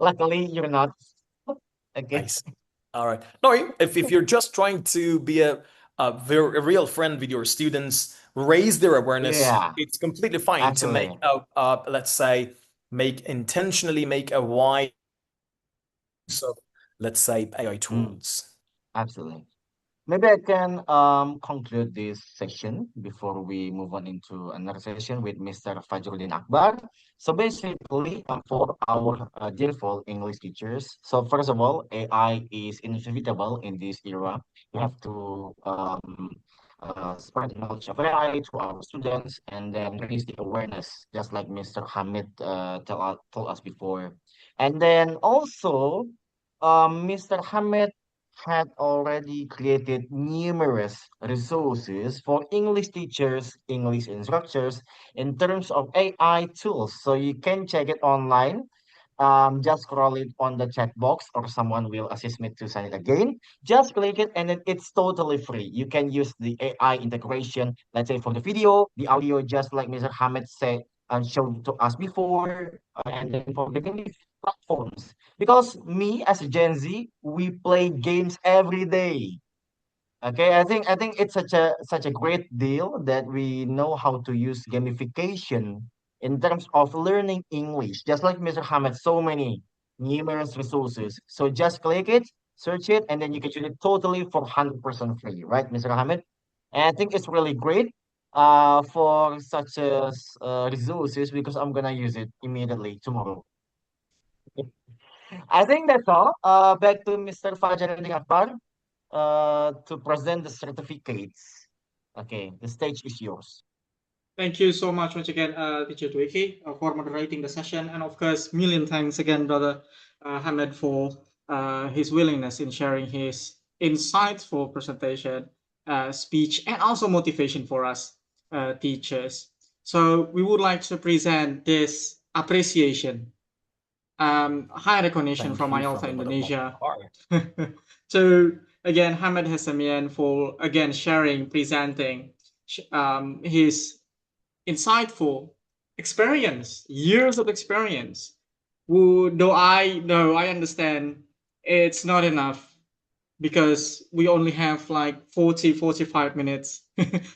Luckily, you're not. I Okay. see. All right. No, if you're just trying to be a real friend with your students, raise their awareness, Yeah, it's completely fine to make actually. let's say, intentionally make a wide use of, let's say, AI Mm, tools. absolutely. Maybe I can conclude this session before we move on into another session with Mr. Fajruddin Akbar. So basically, for our dearful English teachers, so first of all, AI is inevitable in this era. We have to spread the knowledge of AI to our students and then raise the awareness, just like Mr. Hamid told us before. And then also, Mr. Hamid had already created numerous resources for English teachers, English instructors in terms of AI tools. So you can check it online. Just scroll it on the chat box or someone will assist me to send it again. Just click it and then it's totally free. You can use the AI integration, let's say for the video, the audio, just like Mr. Hamid said and showed to us before, and then for the English platforms. Because me as a Gen Z, we play games every day. Okay, I think it's such a great deal that we know how to use gamification in terms of learning English. Just like Mr. Hamid, so many numerous resources. So just click it, search it, and then you can use it totally for 100% free, right, Mr. Hamid? And I think it's really great for such resources because I'm gonna use it immediately tomorrow. I think that's all. Back to Mr. Fajar Akbar to present the certificates. Okay, the stage is yours. Thank you so much once again, Teacher Dwiki, for moderating the session. And of course, million thanks again, Brother Hamid, for his willingness in sharing his insightful presentation, speech, and also motivation for us teachers. So we would like to present this appreciation, high recognition Thank from you from IELTA the bottom of my Indonesia. heart. So again, Hamid Hassamian for again sharing, presenting his insightful experience, years of experience. Though I know, I understand it's not enough because we only have like 45 minutes.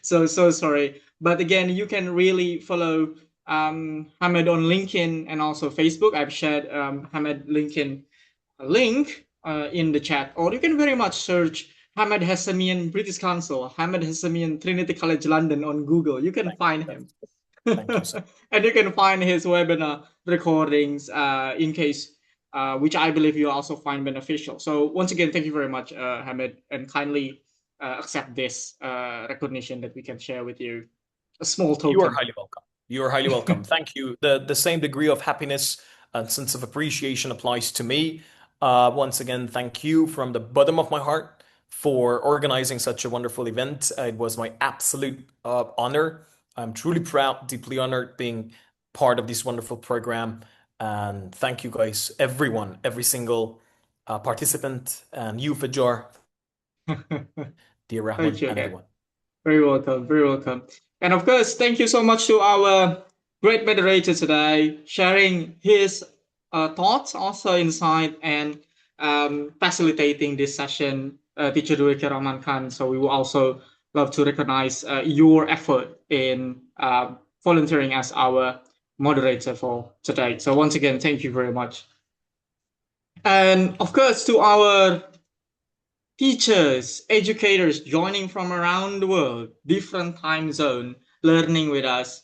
So sorry. But again, you can really follow Hamid on LinkedIn and also Facebook. I've shared Hamid LinkedIn link in the chat, or you can very much search Hamid Hassamian British Council, Hamid Hassamian Trinity College London on Google. You can find him. Thank you, sir. And you can find his webinar recordings in case, which I believe you also find beneficial. So once again, thank you very much, Hamid, and kindly accept this recognition that we can share with you. a small You are token. highly welcome. You are highly welcome. Thank you. The same degree of happiness and sense of appreciation applies to me. Once again, thank you from the bottom of my heart for organizing such a wonderful event. It was my absolute honor. I'm truly proud, deeply honored being part of this wonderful program. And thank you guys, everyone, every single participant, and you, Fajar, dear Rahman, Thank you and again. everyone. Very welcome, very welcome. And of course, thank you so much to our great moderator today, sharing his thoughts, also insight, and facilitating this session, Teacher Dwiki Rahman Khan. So we will also love to recognize your effort in volunteering as our moderator for today. So once again, thank you very much. And of course, to our teachers, educators joining from around the world, different time zone, learning with us,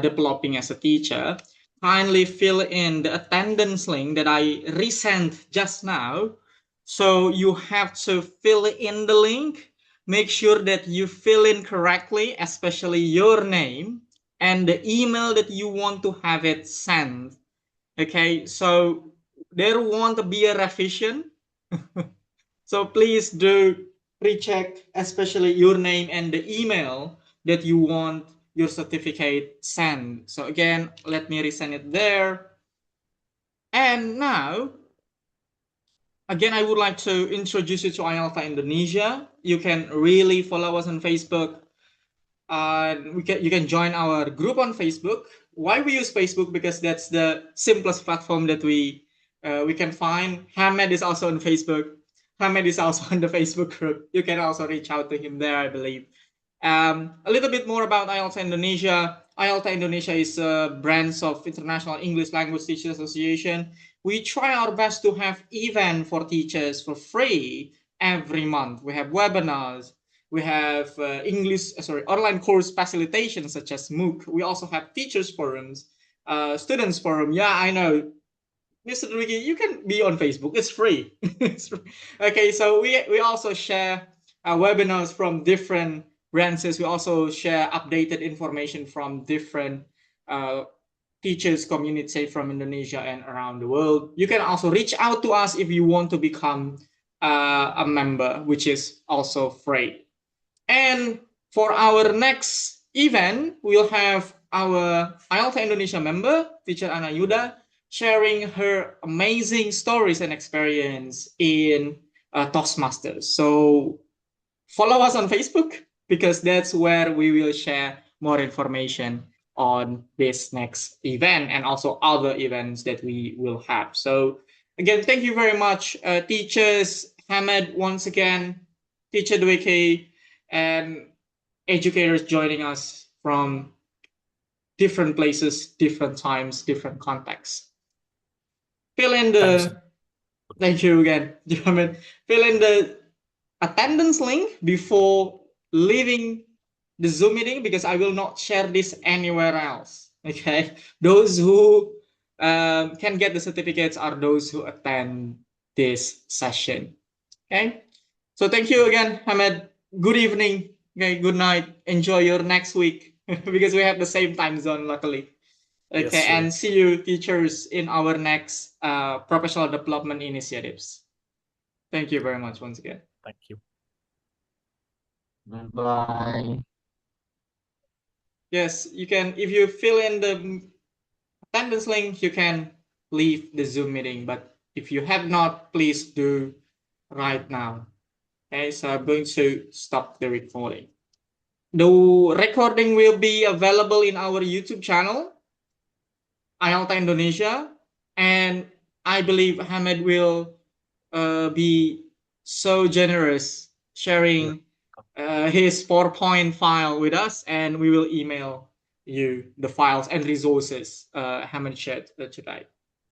developing as a teacher. Kindly fill in the attendance link that I resent just now. So you have to fill in the link. Make sure that you fill in correctly, especially your name and the email that you want to have it sent. Okay, so there won't be a revision. So please do recheck, especially your name and the email that you want your certificate sent. So again, let me resend it there. And now, again, I would like to introduce you to IELTA Indonesia. You can really follow us on Facebook. You can join our group on Facebook. Why we use Facebook? Because that's the simplest platform that we can find. Hamed is also on Facebook. Hamed is also on the Facebook group. You can also reach out to him there, I believe. A little bit more about IELTA Indonesia. IELTA Indonesia is a branch of International English Language Teachers Association. We try our best to have event for teachers for free every month. We have webinars. We have online course facilitation such as MOOC. We also have teachers forums, students forum. Yeah, I know, Mr. Dwiki, you can be on Facebook. It's free. It's free. Okay, so we also share webinars from different branches. We also share updated information from different uh, teachers community from Indonesia and around the world. You can also reach out to us if you want to become a member, which is also free. And for our next event, we'll have our IELTA Indonesia member, teacher Ana Yuda, sharing her amazing stories and experience in Toastmasters. So follow us on Facebook because that's where we will share more information on this next event and also other events that we will have. So again, thank you very much, teachers, Hamed, once again, teacher Dwiki, and educators joining us from different places, different times, different contexts. Fill in the, thank you again, Hamed. Fill in the attendance link before leaving the Zoom meeting because I will not share this anywhere else. Okay, those who can get the certificates are those who attend this session. Okay, so thank you again, Hamed. Good evening. Okay, good night. Enjoy your next week because we have the same time zone, luckily. Yes, Okay, sir. and see you, teachers, in our next professional development initiatives. Thank you very much once again. Thank you. Bye. Yes, you can. If you fill in the attendance link, you can leave the Zoom meeting. But if you have not, please do right now. Okay, so I'm going to stop the recording. The recording will be available in our YouTube channel, IELTA Indonesia, and I believe Hamed will be so generous sharing his PowerPoint file with us, and we will email you the files and resources Hamed shared today.